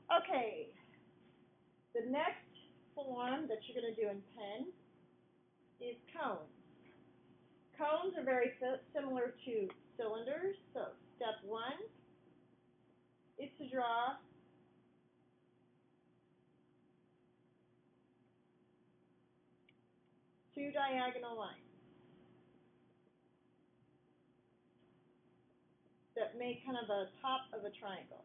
Okay, the next form that you're going to do in pen is cones. Cones are very similar to cylinders, so step one is to draw two diagonal lines that make kind of a top of a triangle.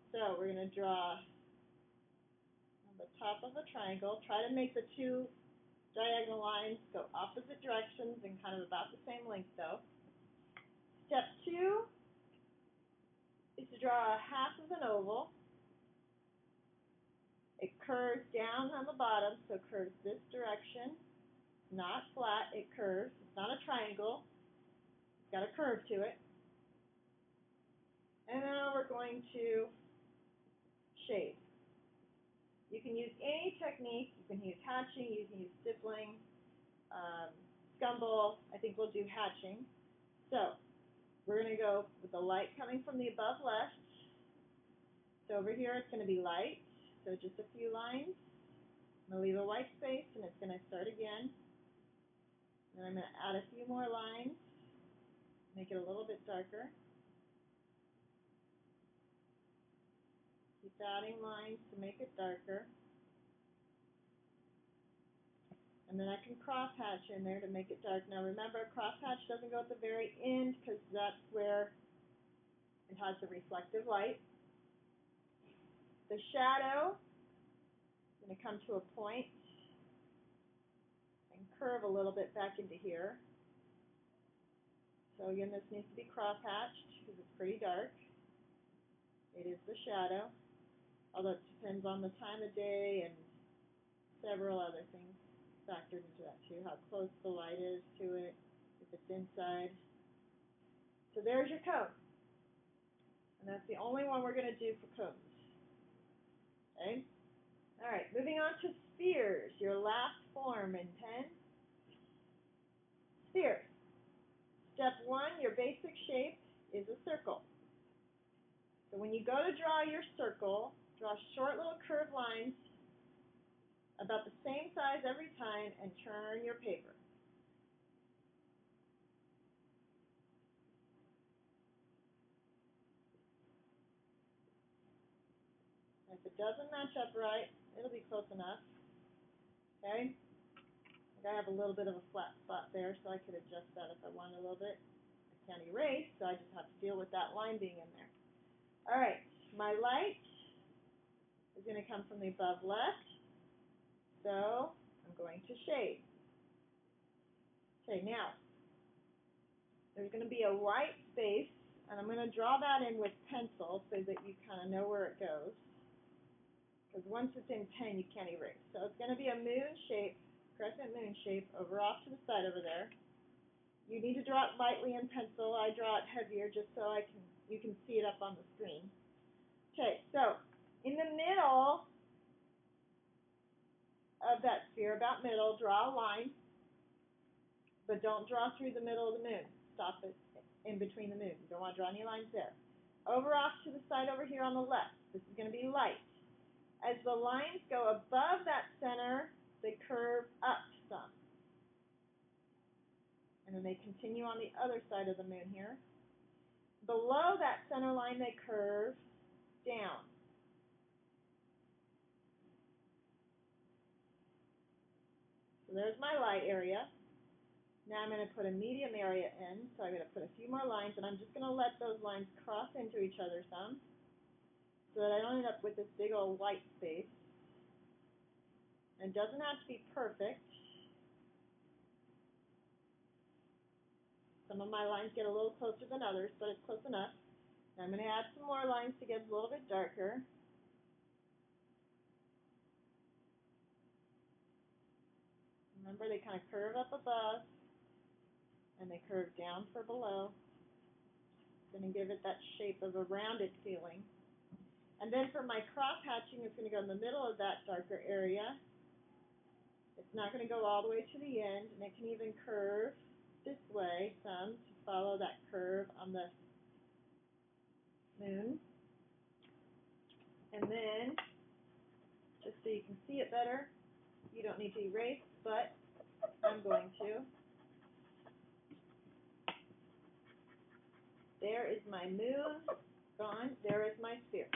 So we're going to draw on the top of a triangle. Try to make the two diagonal lines go opposite directions and kind of about the same length though. Step two is to draw a half of an oval. It curves down on the bottom, so it curves this direction. Not flat, it curves. It's not a triangle. It's got a curve to it. And now we're going to shade. You can use any technique. You can use hatching, you can use stippling, scumble. I think we'll do hatching. So we're going to go with the light coming from the above left. So over here it's going to be light, so just a few lines. I'm going to leave a white space and it's going to start again. And I'm going to add a few more lines, make it a little bit darker. Keep adding lines to make it darker. And then I can cross hatch in there to make it dark. Now remember, cross hatch doesn't go at the very end because that's where it has the reflective light. The shadow is going to come to a point and curve a little bit back into here. So again, this needs to be cross hatched because it's pretty dark. It is the shadow, although it depends on the time of day and several other things factored into that too, how close the light is to it, if it's inside. So there's your cone. And that's the only one we're going to do for cones. Okay? All right, moving on to spheres, your last form in pen. Spheres. Step one, your basic shape is a circle. So when you go to draw your circle, draw short little curved lines about the same size every time and turn your paper. If it doesn't match up right, it'll be close enough. Okay? I have a little bit of a flat spot there, so I could adjust that if I wanted a little bit. I can't erase, so I just have to deal with that line being in there. All right, my light is going to come from the above left, so I'm going to shade. Okay, now, there's going to be a white space, and I'm going to draw that in with pencil so that you kind of know where it goes. Because once it's in pen, you can't erase. So it's going to be a moon shape, crescent moon shape, over off to the side over there. You need to draw it lightly in pencil. I draw it heavier just so you can see it up on the screen. Okay, so in the middle of that sphere, about middle, draw a line, but don't draw through the middle of the moon. Stop it in between the moon. You don't want to draw any lines there. Over off to the side over here on the left. This is going to be light. As the lines go above that center, they curve up some. And then they continue on the other side of the moon here. Below that center line, they curve down. So there's my light area. Now I'm going to put a medium area in, so I'm going to put a few more lines, and I'm just going to let those lines cross into each other some so that I don't end up with this big old white space. And it doesn't have to be perfect. Some of my lines get a little closer than others, but it's close enough. Now I'm going to add some more lines to get a little bit darker. Remember, they kind of curve up above, and they curve down for below. Going to give it that shape of a rounded feeling. And then for my cross hatching, it's going to go in the middle of that darker area. It's not going to go all the way to the end, and it can even curve this way some to follow that curve on the moon. And then, just so you can see it better, you don't need to erase, but I'm going to. There is my moon gone. There is my sphere.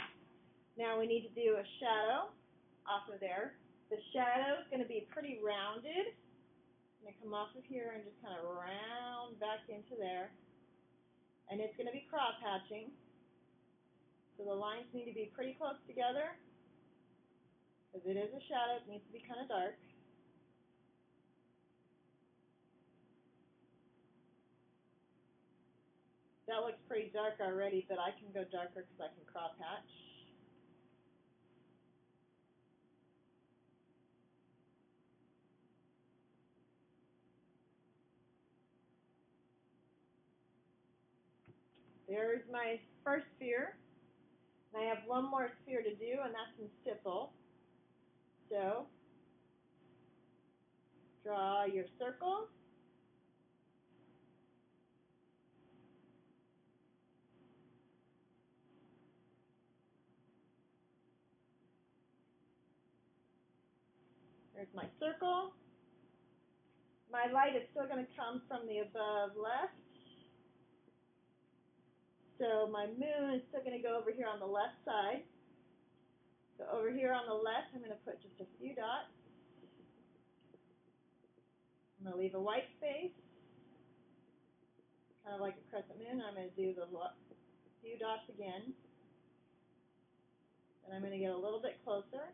Now we need to do a shadow off of there. The shadow is going to be pretty rounded. I'm going to come off of here and just kind of round back into there. And it's going to be cross hatching. So the lines need to be pretty close together. Because it is a shadow, it needs to be kind of dark. That looks pretty dark already, but I can go darker because I can cross hatch. There's my first sphere. And I have one more sphere to do, and that's in stipple. So, draw your circle. There's my circle. My light is still going to come from the above left. So my moon is still going to go over here on the left side. So over here on the left, I'm going to put just a few dots. I'm going to leave a white space, kind of like a crescent moon. I'm going to do the few dots again. And I'm going to get a little bit closer.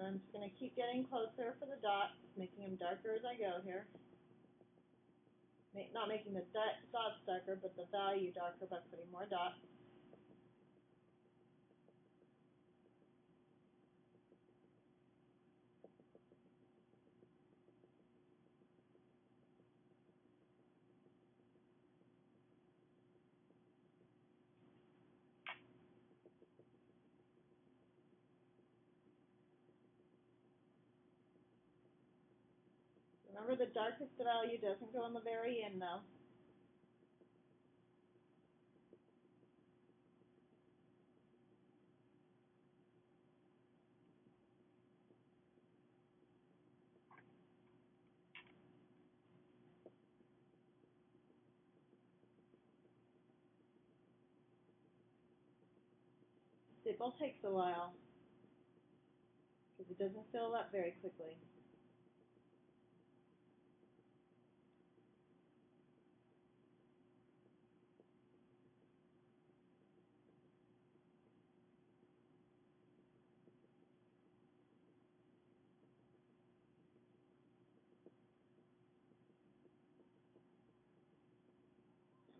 And I'm just going to keep getting closer for the dots, making them darker as I go here. Not making the dots darker, but the value darker by putting more dots. Remember, the darkest value doesn't go in the very end, though. Stipple takes a while because it doesn't fill up very quickly.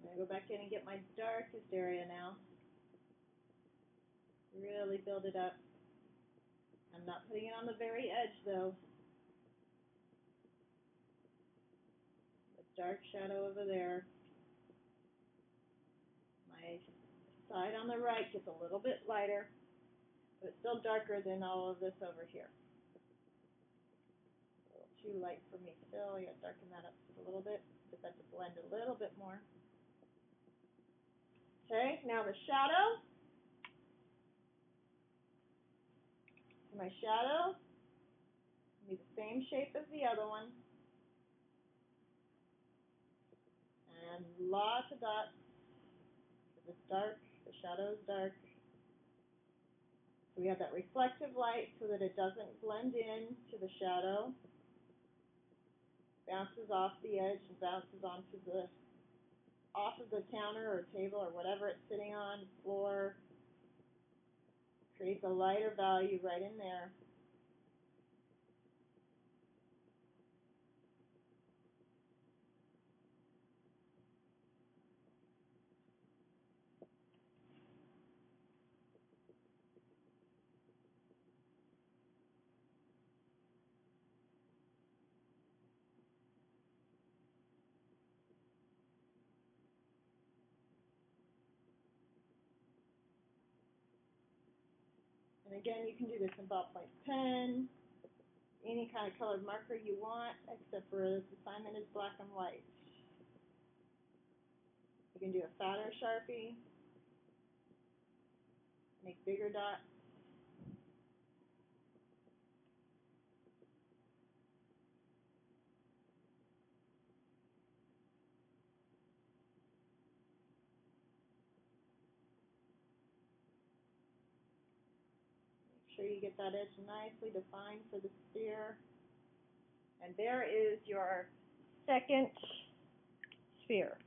I'm going to go back in and get my darkest area now. Really build it up. I'm not putting it on the very edge, though. The dark shadow over there. My side on the right gets a little bit lighter, but it's still darker than all of this over here. A little too light for me still. I got to darken that up just a little bit. Get that to blend a little bit more. Okay, now the shadow. My shadow will be the same shape as the other one. And lots of dots. Because it's dark, the shadow is dark. So we have that reflective light so that it doesn't blend in to the shadow. Bounces off the edge and bounces onto off of the counter or table or whatever it's sitting on, floor. Creates a lighter value right in there. And again, you can do this in ballpoint pen, any kind of colored marker you want, except for this assignment is black and white. You can do a fatter Sharpie, make bigger dots. Make sure you get that edge nicely defined for the sphere. And there is your second sphere.